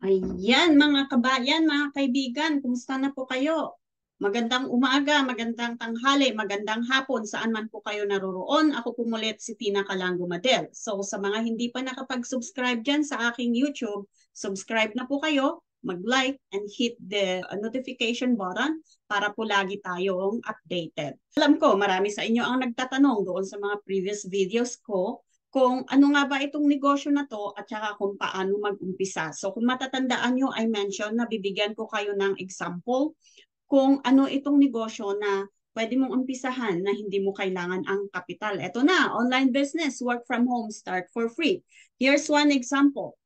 Ayan, mga kabayan, mga kaibigan, kumusta na po kayo? Magandang umaga, magandang tanghali, magandang hapon, saan man po kayo naroroon. Ako po mulit si Tina Calango Madel. So sa mga hindi pa nakapag-subscribe dyan sa aking YouTube, subscribe na po kayo, mag-like and hit the notification button para po lagi tayong updated. Alam ko, marami sa inyo ang nagtatanong doon sa mga previous videos ko kung ano nga ba itong negosyo na to at saka kung paano mag-umpisa. So kung matatandaan nyo, I mentioned na bibigyan ko kayo ng example kung ano itong negosyo na pwede mong umpisahan na hindi mo kailangan ang kapital. Ito na, online business, work from home, start for free. Here's one example.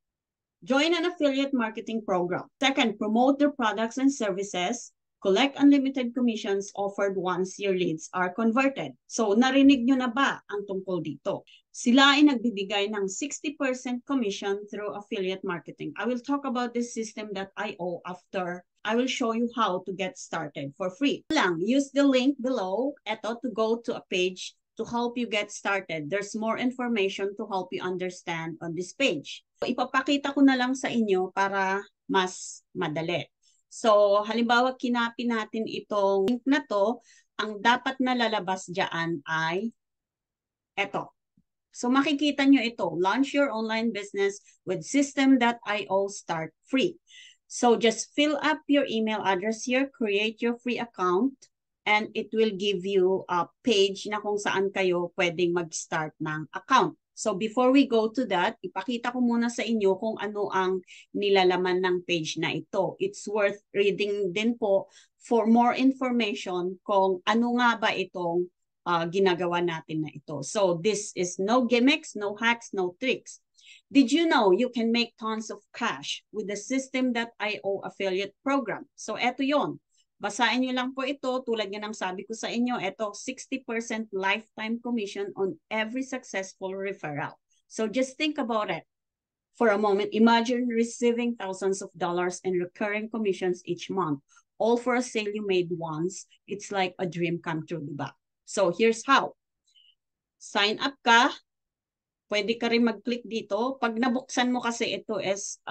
Join an affiliate marketing program. Second, promote their products and services. Collect unlimited commissions offered once your leads are converted. So, narinig nyo na ba ang tungkol dito? Sila ay nagbibigay ng 60% commission through affiliate marketing. I will talk about this system.io after I will show you how to get started for free. Use the link below to go to a page to help you get started. There's more information to help you understand on this page. Ipapakita ko na lang sa inyo para mas madali. So, halimbawa, kinapin natin itong link na to, ang dapat na lalabas dyan ay eto. So, makikita nyo ito, launch your online business with system.io start free. So, just fill up your email address here, create your free account, and it will give you a page na kung saan kayo pwedeng mag-start ng account. So before we go to that, ipakita ko muna sa inyo kung ano ang nilalaman ng page na ito. It's worth reading din po for more information kung ano nga ba itong ginagawa natin na ito. So this is no gimmicks, no hacks, no tricks. Did you know you can make tons of cash with the System.io affiliate program? So eto yon. Basahin nyo lang po ito, tulad nga ng sabi ko sa inyo, ito 60% lifetime commission on every successful referral. So just think about it for a moment. Imagine receiving thousands of dollars in recurring commissions each month, all for a sale you made once. It's like a dream come true, diba? So here's how. Sign up ka, pwede ka rin mag-click dito. Pag nabuksan mo kasi ito is,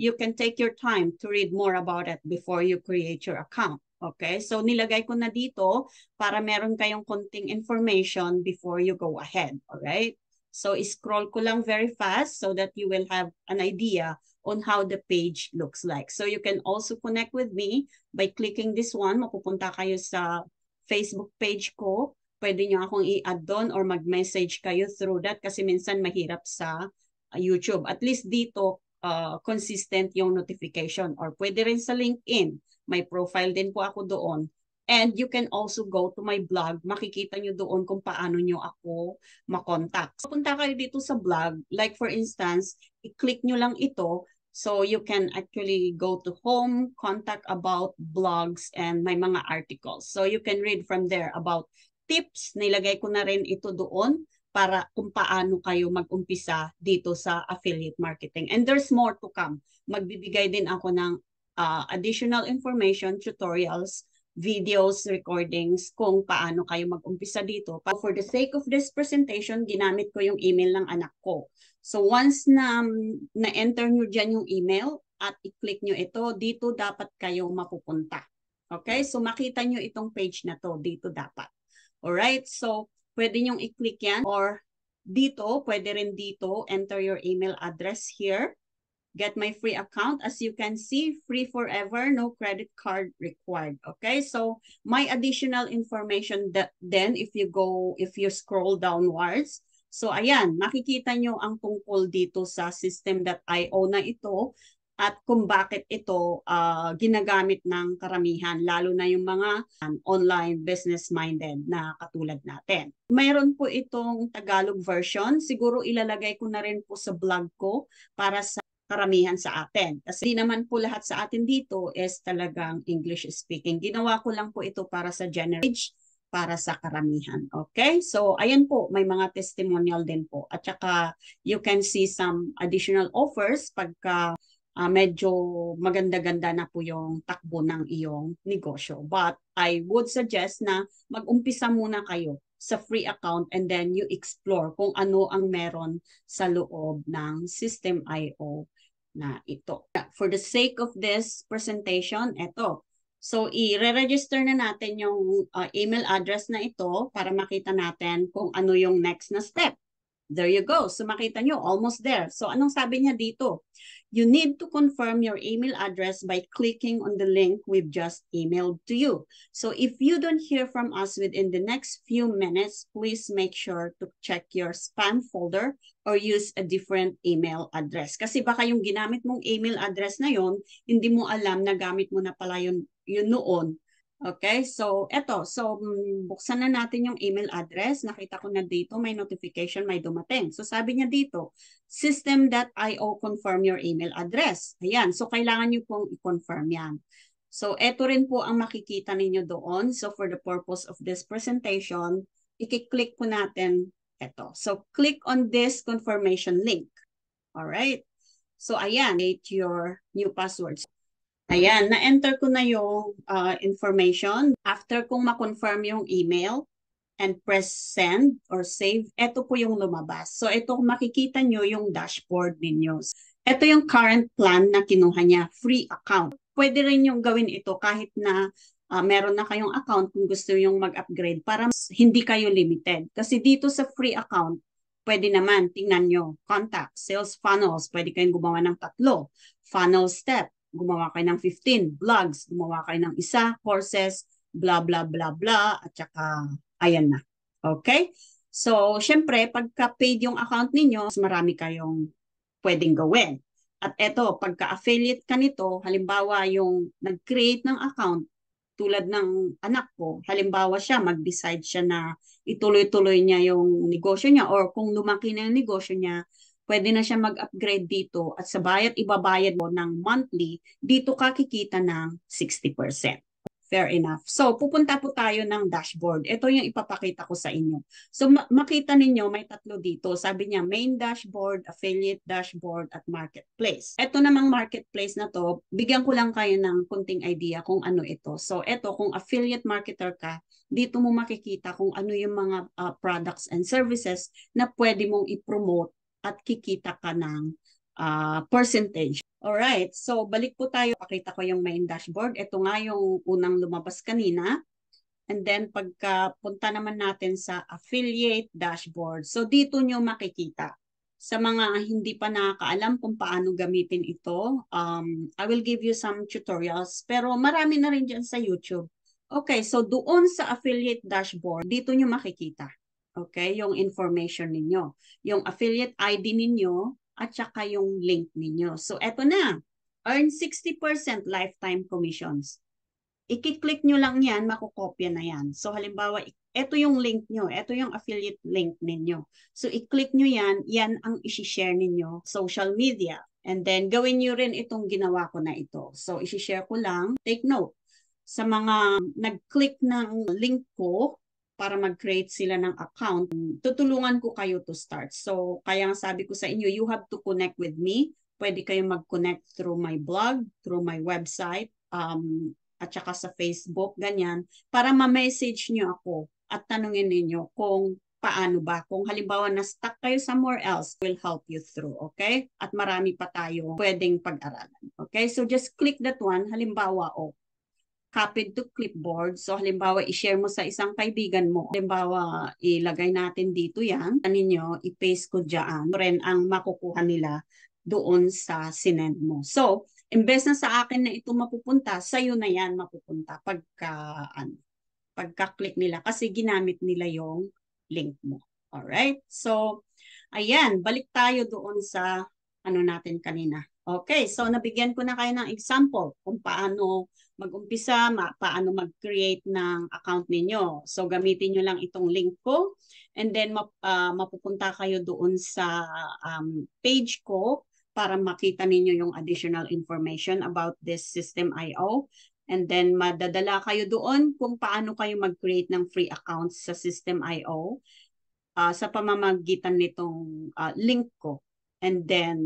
you can take your time to read more about it before you create your account. Okay, so nilagay ko na dito para meron kayong konting information before you go ahead. Alright, so scroll ko lang very fast so that you will have an idea on how the page looks like. So you can also connect with me by clicking this one. Mapupunta kayo sa Facebook page ko. Pwede nyo akong i-add doon or mag-message kayo through that kasi minsan mahirap sa YouTube. At least dito, consistent yung notification. Or pwede rin sa LinkedIn. May profile din po ako doon. And you can also go to my blog. Makikita nyo doon kung paano nyo ako makontakt. So, punta kayo dito sa blog. Like for instance, i-click nyo lang ito. So you can actually go to home, contact about blogs, and may mga articles. So you can read from there about tips. Nilagay ko na rin ito doon para kung paano kayo mag-umpisa dito sa affiliate marketing. And there's more to come. Magbibigay din ako ng additional information, tutorials, videos, recordings kung paano kayo mag-umpisa dito. For the sake of this presentation, ginamit ko yung email ng anak ko. So once na-enter nyo dyan yung email at i-click nyo ito, dito dapat kayo mapupunta. Okay? So makita nyo itong page na to, dito dapat. Alright? So pwede nyong i-click yan or dito, pwede rin dito, enter your email address here. Get my free account. As you can see, free forever, no credit card required. Okay, so my additional information then if you scroll downwards, so ayan, makikita nyo ang tungkol dito sa system.io na ito at kung bakit ito ginagamit ng karamihan, lalo na yung mga online business-minded na katulad natin. Mayroon po itong Tagalog version. Siguro ilalagay ko na rin po sa blog ko para sa karamihan sa atin. Kasi di naman po lahat sa atin dito is talagang English speaking. Ginawa ko lang po ito para sa general page, para sa karamihan. Okay? So, ayan po, may mga testimonial din po. At saka, you can see some additional offers pagka medyo maganda-ganda na po yung takbo ng iyong negosyo. But I would suggest na mag-umpisa muna kayo sa free account and then you explore kung ano ang meron sa loob ng System.io na ito. For the sake of this presentation, ito. So, i-register na natin yung email address na ito para makita natin kung ano yung next na step. There you go. So makita nyo, almost there. So anong sabi niya dito? You need to confirm your email address by clicking on the link we've just emailed to you. So if you don't hear from us within the next few minutes, please make sure to check your spam folder or use a different email address. Kasi baka yung ginamit mong email address na yon, hindi mo alam na gamit mo na pala yun noon. Okay, so eto. So buksan na natin yung email address. Nakita ko na dito may notification, may dumating. So sabi niya dito, system.io confirm your email address. Ayan, so kailangan niyo pong i-confirm yan. So eto rin po ang makikita ninyo doon. So for the purpose of this presentation, i-click po natin eto. So click on this confirmation link. All right. So ayan, create your new passwords. Ayan, na-enter ko na yung information. After kong ma-confirm yung email and press send or save, ito po yung lumabas. So ito makikita nyo yung dashboard ninyo. Ito yung current plan na kinuha niya, free account. Pwede rin yung gawin ito kahit na meron na kayong account kung gusto yung mag-upgrade para hindi kayo limited. Kasi dito sa free account, pwede naman, tingnan nyo, contact, sales funnels, pwede kayong gumawa ng 3, funnel step, gumawa kayo ng 15, blogs, gumawa kayo ng 1, courses, blah, blah, blah, blah, at saka, ayan na. Okay? So, syempre, pagka paid yung account ninyo, marami kayong pwedeng gawin. At eto, pagka-affiliate ka nito, halimbawa yung nag-create ng account, tulad ng anak ko, halimbawa siya, mag-decide siya na ituloy-tuloy niya yung negosyo niya or kung lumaki na yung negosyo niya, pwede na siya mag-upgrade dito at sa ibabayad mo ng monthly, dito ka kikita ng 60%. Fair enough. So, pupunta po tayo ng dashboard. Ito yung ipapakita ko sa inyo. So, makita ninyo, may 3 dito. Sabi niya, main dashboard, affiliate dashboard, at marketplace. Ito namang marketplace na to, bigyan ko lang kayo ng kunting idea kung ano ito. So, ito, kung affiliate marketer ka, dito mo makikita kung ano yung mga products and services na pwede mong i-promote at kikita ka ng percentage. Alright, so balik po tayo. Pakita ko yung main dashboard. Ito nga yung unang lumabas kanina. And then pagka punta naman natin sa affiliate dashboard. So dito nyo makikita. Sa mga hindi pa nakakaalam kung paano gamitin ito, I will give you some tutorials. Pero marami na rin dyan sa YouTube. Okay, so doon sa affiliate dashboard, dito nyo makikita. Okay, yung information ninyo. Yung affiliate ID ninyo, at saka yung link ninyo. So, eto na. Earn 60% lifetime commissions. I-click nyo lang yan, makukopya na yan. So, halimbawa, eto yung link nyo. Eto yung affiliate link ninyo. So, i-click nyo yan. Yan ang isi-share ninyo. Social media. And then, gawin nyo rin itong ginawa ko na ito. So, isi-share ko lang. Take note. Sa mga nag-click ng link ko, para mag-create sila ng account, tutulungan ko kayo to start. So, kaya sabi ko sa inyo, you have to connect with me. Pwede kayo mag-connect through my blog, through my website, at saka sa Facebook, ganyan, para ma-message nyo ako at tanungin ninyo kung paano ba. Kung halimbawa na-stuck kayo somewhere else, will help you through, okay? At marami pa tayo pwedeng pag-aralan, okay? So, just click that one. Halimbawa, copied to clipboard. So, halimbawa, i-share mo sa isang kaibigan mo. Halimbawa, ilagay natin dito yan. Ninyo, i-paste ko dyan. Ren ang makukuha nila doon sa sinend mo. So, imbes na sa akin na ito mapupunta, sa'yo na yan mapupunta pagka-click nila kasi ginamit nila yung link mo. Alright? So, ayan, balik tayo doon sa ano natin kanina. Okay, so nabigyan ko na kayo ng example kung paano mag-umpisa, paano mag-create ng account ninyo. So gamitin nyo lang itong link ko and then mapupunta kayo doon sa page ko para makita ninyo yung additional information about this System.io. And then madadala kayo doon kung paano kayo mag-create ng free accounts sa System.io sa pamamagitan nitong link ko. And then,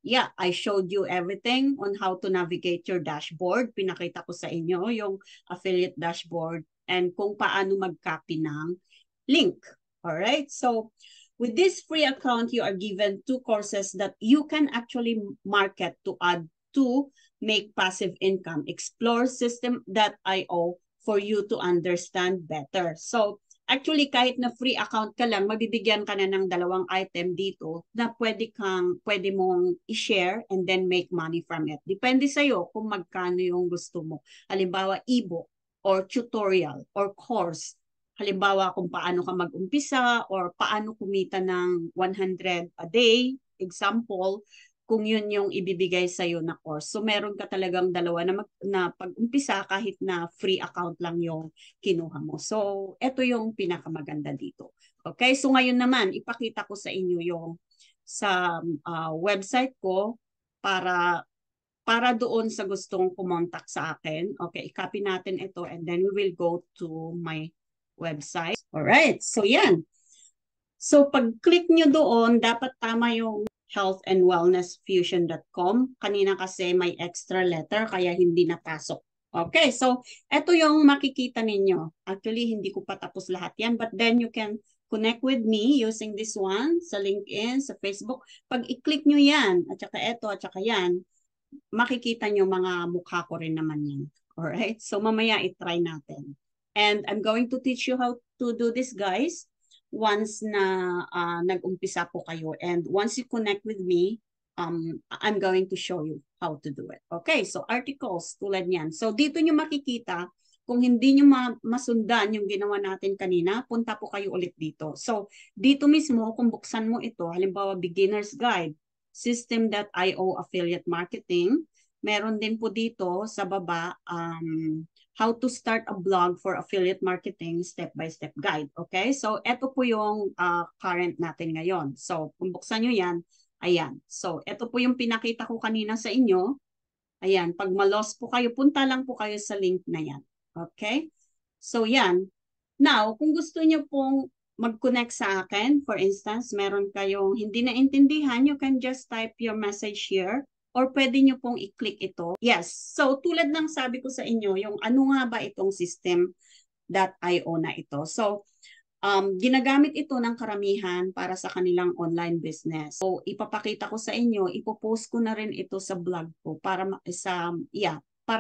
yeah, I showed you everything on how to navigate your dashboard. Pinakita ko sa inyo yung affiliate dashboard and kung paano mag-copy ng link. Alright? So, with this free account, you are given 2 courses that you can actually market to add to make passive income. Explore System.io for you to understand better. So, actually, kahit na free account ka lang, mabibigyan ka na ng 2 item dito na pwede mong i-share and then make money from it. Depende sa'yo kung magkano yung gusto mo. Halimbawa, ebook or tutorial or course. Halimbawa, kung paano ka mag-umpisa or paano kumita ng 100 a day, example, kung yun yung ibibigay sa'yo na course. So, meron ka talagang 2 na pag-umpisa kahit na free account lang yung kinuha mo. So, ito yung pinakamaganda dito. Okay? So, ngayon naman, ipakita ko sa inyo yung sa website ko para doon sa gustong kumontak sa akin. Okay, i-copy natin ito and then we will go to my website. Alright, so yan. So pag-click nyo doon, dapat tama yung healthandwellnessfusion.com. Kanina kasi may extra letter kaya hindi napasok. Okay, so ito yung makikita ninyo. Actually, hindi ko pa tapos lahat yan, but then you can connect with me using this one sa LinkedIn, sa Facebook. Pag i-click nyo yan, at saka ito, at saka yan, makikita nyo mga mukha ko rin naman yan. Alright, so mamaya i-try natin. And I'm going to teach you how to do this, guys, once na nag-umpisa po kayo. And once you connect with me, I'm going to show you how to do it. Okay, so articles tulad niyan. So dito nyo makikita, kung hindi nyo masundan yung ginawa natin kanina, punta po kayo ulit dito. So dito mismo, kung buksan mo ito, halimbawa beginner's guide, System.io affiliate marketing, meron din po dito sa baba, how to start a blog for affiliate marketing step-by-step guide. Okay? So, ito po yung current natin ngayon. So, kung buksan nyo yan, ayan. So, ito po yung pinakita ko kanina sa inyo. Ayan, pag ma-lost po kayo, punta lang po kayo sa link na yan. Okay? So, yan. Now, kung gusto nyo pong mag-connect sa akin, for instance, meron kayong hindi naintindihan, you can just type your message here. Or pwede nyo pong i-click ito. Yes. So, tulad ng sabi ko sa inyo, yung ano nga ba itong System.io na ito. So, ginagamit ito ng karamihan para sa kanilang online business. So, ipapakita ko sa inyo, ipopost ko na rin ito sa blog ko para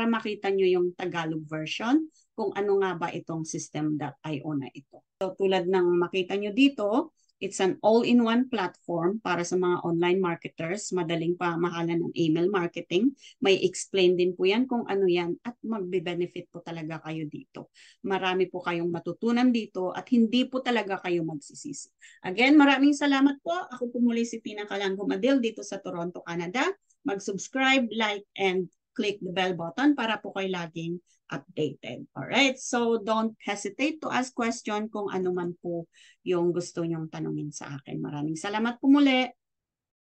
makita nyo yung Tagalog version kung ano nga ba itong System.io na ito. So, tulad ng makita nyo dito, it's an all-in-one platform para sa mga online marketers, madaling pamahalan ng email marketing. May explain din po yan kung ano yan at magbe-benefit po talaga kayo dito. Marami po kayong matutunan dito at hindi po talaga kayo magsisisi. Again, maraming salamat po. Ako po muli si Tina Calanggo-Madil dito sa Toronto, Canada. Mag-subscribe, like, and click the bell button para po kayo laging updated. Alright, so don't hesitate to ask question kung ano man po yung gusto nyong tanungin sa akin. Maraming salamat po muli.